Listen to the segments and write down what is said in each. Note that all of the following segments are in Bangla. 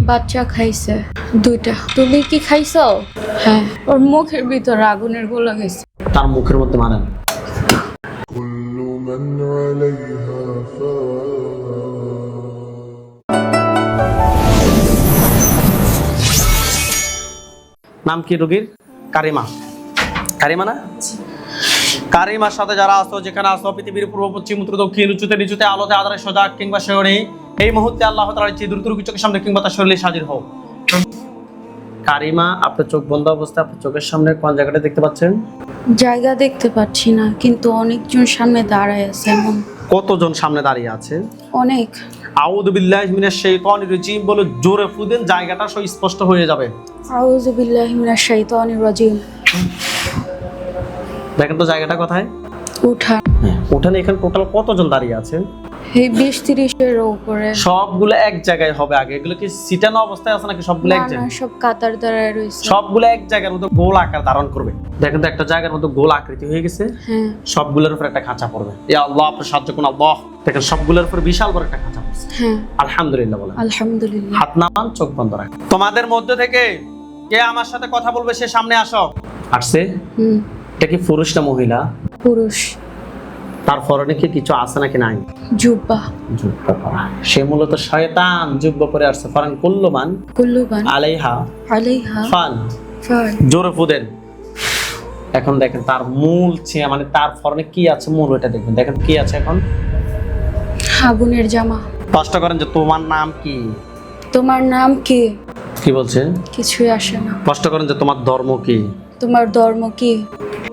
বাচ্চা খাইছে দুইটা। তুমি কি খাইছো? হ্যাঁ, ওর মুখের ভিতরে আগুনের গোলা গেছে। তার মুখের মধ্যে মারেন। নাম কি রোগীর? কারিমা। কারিমা না? কারিমার সাথে যারা আসো, যেখানে আসো, পৃথিবীর পূর্ব পশ্চিম উত্তর দক্ষিণ, উঁচুতে নিচুতে, আলোতে আধারে, সোজা কিংবা শেহরে, এই মুহূর্তে আল্লাহ তাআলার চেয়ে দ্রুত রোগীর চোখের সামনে কিংবা তার শরীরে হাজির হও। কারিমা, আপনার চোখ বন্ধ অবস্থায় আপনার চোখের সামনে কোন জায়গাটা দেখতে পাচ্ছেন? জায়গা দেখতে পাচ্ছি না, কিন্তু অনেকজন সামনে দাঁড়ায় আছে। এমন কতজন সামনে দাঁড়িয়ে আছে? অনেক। আউযু বিল্লাহি মিনাশ শাইতানির রাজিম বলে জোরে ফু দেন, জায়গাটা স্পষ্ট হয়ে যাবে। আউযু বিল্লাহি মিনাশ শাইতানির রাজিম। দেখেন তো জায়গাটা কোথায়? উঠান। উঠানে এখানে টোটাল কতজন দাঁড়িয়ে আছে? এই 20-30 এর উপরে। সবগুলো এক জায়গায় হবে আগে? এগুলো কি সিটানো অবস্থায় আছে নাকি সবগুলো এক জায়গায়? না, সব কাতার দাঁড়ায় রয়েছে। সবগুলো এক জায়গার মতো গোল আকার ধারণ করবে। দেখেন তো একটা জায়গার মতো গোল আকৃতি হয়ে গেছে। হ্যাঁ, সবগুলোর উপর একটা খাঁচা পড়বে। ইয়া আল্লাহ, আপনার সাহায্য করুন আল্লাহ। দেখেন সবগুলোর উপর বিশাল বড় একটা খাঁচা পড়ছে। হ্যাঁ, আলহামদুলিল্লাহ বলেন। আলহামদুলিল্লাহ। হাত নামান, চোখ বন্ধ রাখেন। তোমাদের মধ্যে থেকে কে আমার সাথে কথা বলবে সে সামনে আসো। আসছে? এটা কি পুরুষ না মহিলা? পুরুষ। তার পরনে কি কিছু আছে নাকি নাই? জুব্বা। জুব্বা পরা। সে মূলত শয়তান, জুব্বা পরে আসছে। ফারান কুল্লুমান কুল্লুবান আলাইহা আলাইহা ফান। ফান। জোরে ফুদেন। এখন দেখেন তার মূল মানে তার পরনে কি আছে, মূল ওইটা দেখবেন। দেখেন কি আছে এখন? আগুনের জামা। কষ্ট করেন যে তোমার নাম কি? তোমার নাম কি? কি বলছে? কিছুই আসে না। কষ্ট করেন যে তোমার ধর্ম কি? তোমার ধর্ম কি?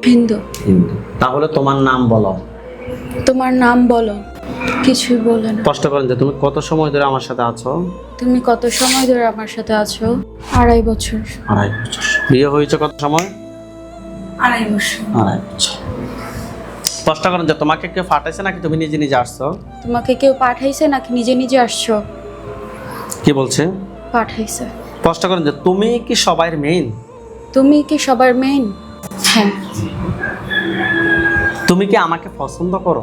হিন্দু। হিন্দু। তাহলে তোমার নাম বলো। তোমার নাম বলো। কিছুই বলে না। কষ্ট করেন যে তুমি কত সময় ধরে আমার সাথে আছো? তুমি কত সময় ধরে আমার সাথে আছো? 2.5 বছর। 2.5 বছর। বিয়ে হয়েছে কত সময়? 2.5 বছর। 2.5 বছর। কষ্ট করেন যে তোমাকে কেউ পাঠাইছে নাকি তুমি নিজে নিজে আসছো? তোমাকে কেউ পাঠাইছে নাকি নিজে নিজে আসছো? কি বলছে? পাঠাইছে। কষ্ট করেন যে তুমি কি সবার মেইন? তুমি কি সবার মেইন? হ্যাঁ। তুমি কি আমাকে পছন্দ করো?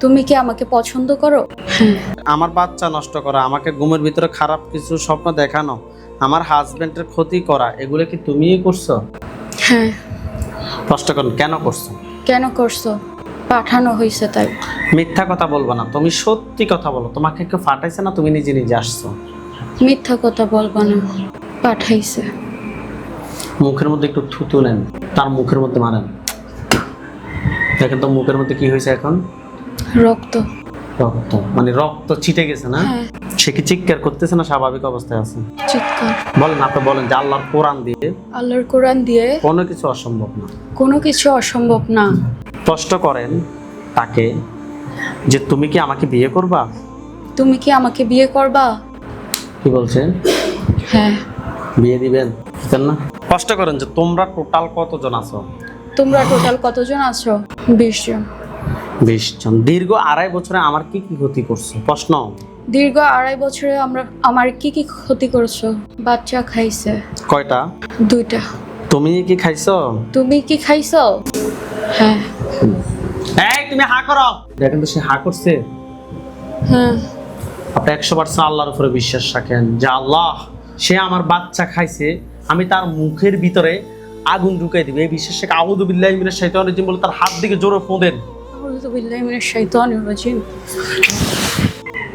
তুমি কি আমাকে পছন্দ করো? হ্যাঁ। আমার বাচ্চা নষ্ট করা, আমাকে ঘুমের ভিতরে খারাপ কিছু স্বপ্ন দেখানো, আমার হাজবেন্ডের ক্ষতি করা, এগুলো কি তুমিই করছো? হ্যাঁ। কষ্ট করেন, কেন করছো? কেন করছো? পাঠানো হয়েছে তাই। মিথ্যা কথা বলবো না, তুমি সত্যি কথা বলো। তোমাকে কেউ পাঠাইছে না তুমি নিজে নিজে আসছো? মিথ্যা কথা বলবো না, পাঠাইছে। মুখের মধ্যে একটু থুতু নেন, তার মুখের মধ্যে মারেন। দেখেন তো মুখের মধ্যে কি হয়েছে এখন? রক্ত। রক্ত মানে রক্ত ছিটে গেছে না? হ্যাঁ। সে কি চিৎকার করতেছে না স্বাভাবিক অবস্থায় আছে? চিৎকার। বলেন, আপনি বলেন যে আল্লাহর কোরআন দিয়ে আল্লাহর কোরআন দিয়ে কোনো কিছু অসম্ভব না। কোনো কিছু অসম্ভব না। কষ্ট করেন তাকে যে তুমি কি আমাকে বিয়ে করবা? তুমি কি আমাকে বিয়ে করবা? কি বলছেন? হ্যাঁ। বিয়ে দিবেন না? কষ্ট করেন যে তোমরা টোটাল কতজন আছো? তোমরা টোটাল কতজন আছো? 20 জন। 20 জন। দীর্ঘ 2.5 বছরে আমার কি কি ক্ষতি করছো? প্রশ্ন। দীর্ঘ 2.5 বছরে আমার কি কি ক্ষতি করছো? বাচ্চা খাইছে। কয়টা? 2টা। তুমি কি খাইছো? তুমি কি খাইছো? হ্যাঁ। এই তুমি হা করো। দেখেন তো সে হা করছে। হ্যাঁ। আপনি 100% আল্লাহর উপরে বিশ্বাস রাখেন যে আল্লাহ, সে আমার বাচ্চা খাইছে, আমি তার মুখের ভিতরে আগুন ঢুকাই দিবে। এই বিশ্বাস থেকে আউযু বিল্লাহি মিনাশ শাইতানির রাজিম বলে তার হাত দিকে জোরে ফোঁদেন। আউযু বিল্লাহি মিনাশ শাইতানির রাজিম।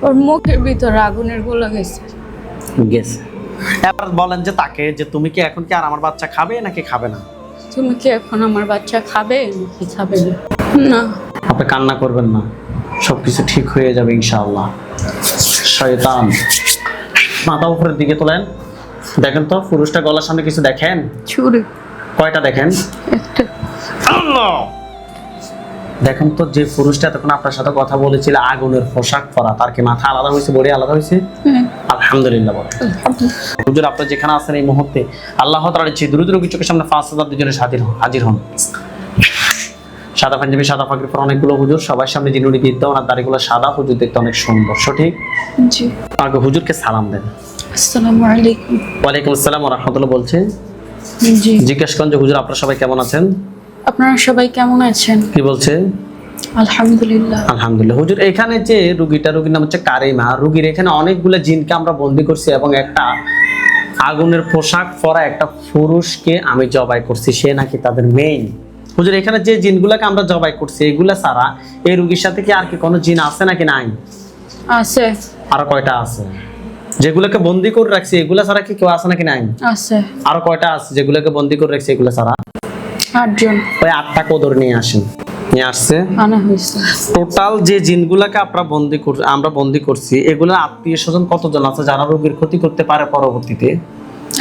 ওর মুখের ভিতরে আগুনের গোলা গেছে। গেছে। এবার বলেন যে তাকে যে তুমি কি এখন কি আর আমার বাচ্চা খাবে নাকি খাবে না? তুমি কি এখন আমার বাচ্চা খাবে নাকি খাবে না? না। আপনি কান্না করবেন না, সবকিছু ঠিক হয়ে যাবে ইনশাআল্লাহ। শয়তান, মাথা উপরের দিকে তোলেন। দেখেন তো পুরুষটা গলার সামনে কিছু দেখেন? ছুরি। কয়টা দেখেন? একটা। আল্লাহ, দেখেন তো যে পুরুষটা এতক্ষণ আপনার সাথে কথা বলেছিল আগুনের পোশাক পরা, তার কি মাথা আলাদা হয়েছে, বডি আলাদা হয়েছে? আলহামদুলিল্লাহ বলেন। হুজুর আপনি যেখানে আছেন এই মুহূর্তে আল্লাহ তাআলার যে দ্রুত রোগীর চোখের সামনে 5000 দুজনে হাজির হন। সাদা পাঞ্জাবি, সাদা পাগড়ি পরা অনেকগুলো হুজুর, সবার সামনে যিনি বিদ্যা, ওনার দাড়িগুলো সাদা, হুজুর দেখতে অনেক সুন্দর। সঠিক? জি। আগে হুজুরকে সালাম দেন। আসসালামু আলাইকুম। ওয়ালাইকুম আসসালাম ওয়া রাহমাতুল্লাহ বলছে। জি। জিজ্ঞেস করেন যে হুজুর আপনারা সবাই কেমন আছেন? আপনারা সবাই কেমন আছেন? কি বলছে? আলহামদুলিল্লাহ। আলহামদুলিল্লাহ। হুজুর এখানে যে রোগীর নাম হচ্ছে কারিমা, রোগীর এখানে অনেকগুলো জিনকে আমরা বন্দী করছি এবং একটা আগুনের পোশাক পরা একটা পুরুষকে আমি জবাই করছি, সে নাকি তাদের মেইন। হুজুর এখানে যে জিনগুলোকে আমরা জবাই করছি এগুলা ছাড়া এই রোগীর সাথে কি আর কি কোনো জিন আছে নাকি নাই? আছে। আরো কয়টা আছে? যেগুলোকে বন্দি করে রাখছি এগুলা ছাড়া কি কেউ আছে নাকি নাই? আছে। আরো কয়টা আছে যেগুলোকে বন্দি করে রাখছি এগুলা ছাড়া? 8 জন। ওই 8টা কদর নিয়ে আসেন। নিয়ে আসছে। আনা হয়েছে। টোটাল যে জিনগুলোকে আমরা বন্দি করছি এগুলোর আত্মীয় স্বজন কতজন আছে যারা রোগীর ক্ষতি করতে পারে পরবর্তীতে?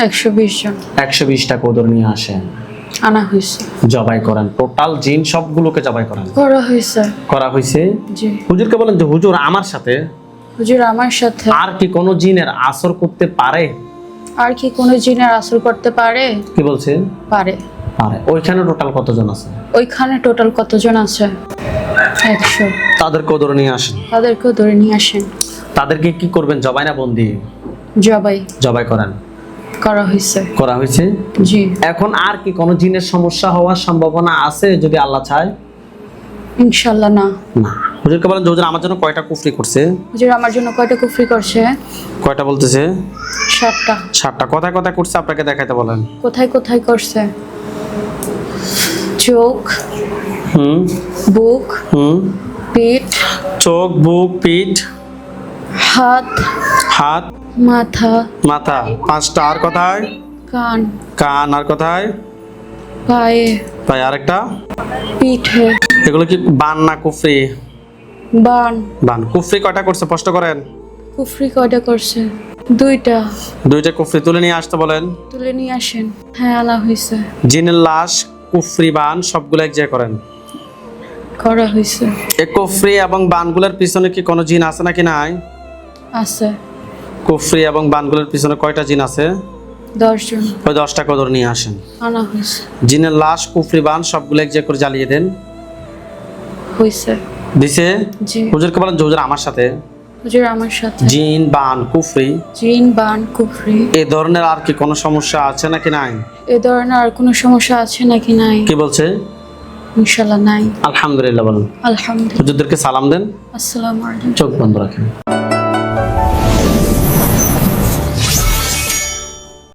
120 জন। 120টা কদর নিয়ে আসেন, আনা হয়েছে। জবাই করেন। টোটাল জিন সবগুলোকে জবাই করেন। করা হয়েছে। জি। হুজুরকে বলেন যে হুজুর আমার সাথে হুজুর আমার সাথে আর কি কোনো জিনের আসর করতে পারে? আর কি কোনো জিনের আসর করতে পারে? কি বলছে? পারে। পারে। ওইখানে টোটাল কতজন আছে? ওইখানে টোটাল কতজন আছে? 100। তাদের কদর নিয়ে আসেন। তাদেরকেও ধরে নিয়ে আসেন। তাদেরকে কি করবেন, জবাই না বন্দি? জবাই। জবাই করেন। করা হয়েছে। করা হয়েছে। জি। এখন আর কি কোনো জিনের সমস্যা হওয়ার সম্ভাবনা আছে যদি আল্লাহ চায়? ইনশাআল্লাহ না। না। হুজুরকে বলেন যে হুজুর আমার জন্য কয়টা কুফরি করছে? হুজুর আমার জন্য কয়টা কুফরি করছে? কয়টা বলতেছে? 7টা। 7টা। কথায় কথায় করছে, আপনাকে দেখাইতে বলেন। কোথায় কোথায় করছে? চোখ, বুক, পিঠ, চোখ, বুক, পিঠ, হাত, হাত, মাথা, মাথা। 5টা। আর কোথায়? কান, কান। আর কোথায়? পায়ে, তাই আরেকটা? পিঠে। এগুলো কি বান না কুফরি? বান। বান। কুফরি কয়টা করছে প্রশ্ন করেন? কুফরি কয়টা করছে? 2টা। 2টা কুফরি তুলে নিয়ে আসতে বলেন। তুলে নিয়ে আসেন। হ্যাঁ আনা হয়েছে। জিনের লাশ, কুফরি, বান সবগুলো এক জায়গায় করেন। করা হয়েছে। এই কুফরি এবং বানগুলোর পিছনে কি কোনো জিন আছে নাকি নাই? আছে। কুফরি এবং বানগুলোর পিছনে কয়টা জিন আছে? 10 জন। ওই 10টা কদর নিয়ে আসেন। আনা হয়েছে। জিনের লাশ, কুফরি, বান সবগুলো এক জায়গায় করে জ্বালিয়ে দেন। হয়েছে। দিছে। জি। হুজুরকে বলেন যে হুজুর আমার সাথে হুজুর আমার সাথে জিন, বান, কুফরি জিন, বান, কুফরি এই ধরনের আর কি কোনো সমস্যা আছে নাকি নাই? এ ধরনের আর কোনো সমস্যা আছে নাকি নাই? কি বলছে? ইনশাআল্লাহ নাই। আলহামদুলিল্লাহ বলেন। আলহামদুলিল্লাহ। হুজুরদেরকে সালাম দেন। আসসালামু আলাইকুম। চোখ বন্ধ রাখেন।